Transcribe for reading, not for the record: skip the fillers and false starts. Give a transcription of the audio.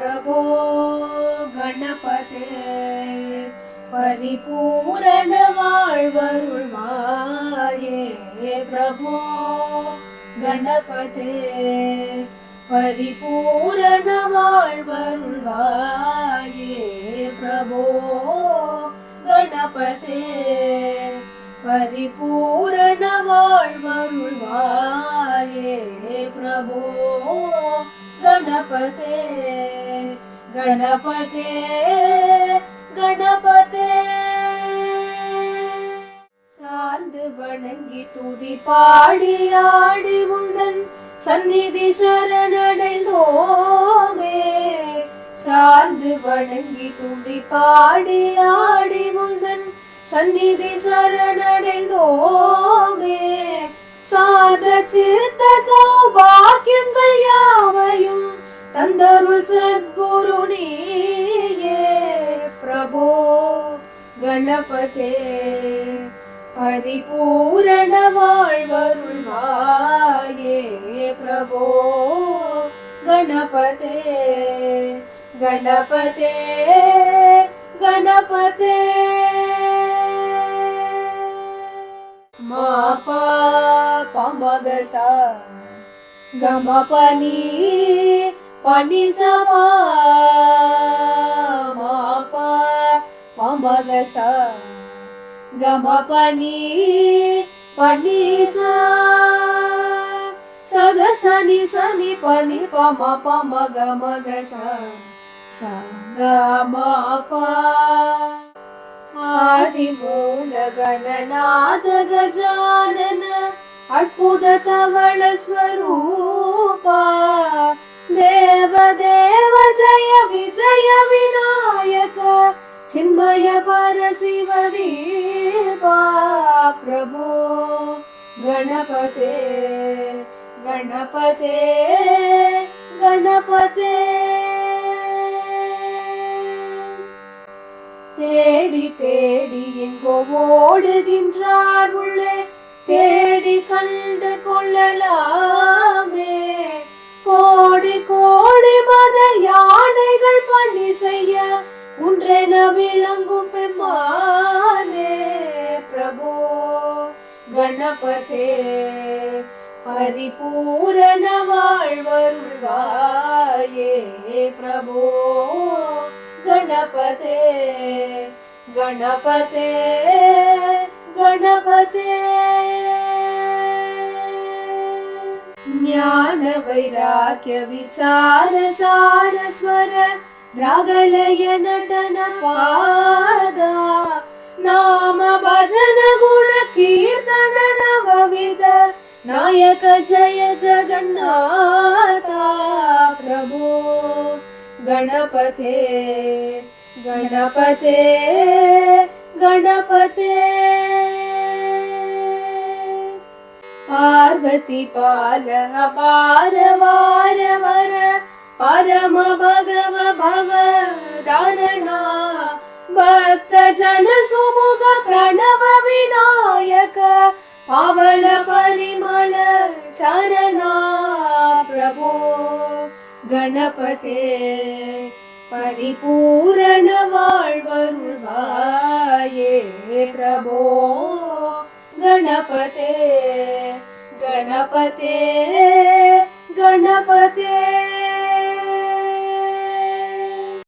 प्रभो गणपते परिपूरण வாழ்வருள்வாயே प्रभो गणपते परिपूरण வாழ்வருள்வாயே प्रभो गणपते परिपूरण வாழ்வருள்வாயே प्रभो गणपते गणपते गणपते சார்ந்து வணங்கி துதி பாடி ஆடி உந்தன் சந்நிதி சரணடைந்தோமே சார்ந்து வணங்கி துதி பாடி ஆடி உந்தன் சந்நிதி சரணடைந்தோமே சாத சித்த சௌபாக்கியங்கள் யாவையும் தந்தருள் சத்குரு நீயே பிரபோ गणपते परिपूर्ण வாழ்வருள்வாயே प्रभो गणपते गणपते गणपते मापा पमगसा गमपनी पनिसमा मापा पमगसा गमपनी पनिसा सगसनि सनि पनि पम पम गमगसा सगमपा आदिमूल गणनाथ गजानन अद्भुत तवल स्वरूपा देव देव जय विजय विनायक चिन्मय परशिवदीपा प्रभो गणपते गणपते गणपते தேடி தேடி எங்கோ ஓடுகின்றார் உள்ளே தேடி கண்டு கொள்ளலாமே கோடி கோடி மத யானைகள் பணி செய்ய குன்றென விளங்கும் பெம்மானே பிரபோ கணபதே பரிபூரண வாழ்வருள்வாயே பிரபோ गणपते गणपते गणपते ज्ञान वैराग्य विचार सार स्वर रागलय नटन पादा नाम भजन गुण कीर्तन नवविध नायक जय जगन्नाथा प्रभो गणपते गणपते गणपते पार्वती पाल अपार वार वर परम भगव भव धारणा भक्त जन सुमुख प्रणव विनायक पावल परिमल चरणा प्रभो गणपते परिपूर्ण வாழ்வருள்வாயே प्रभो गणपते गणपते गणपते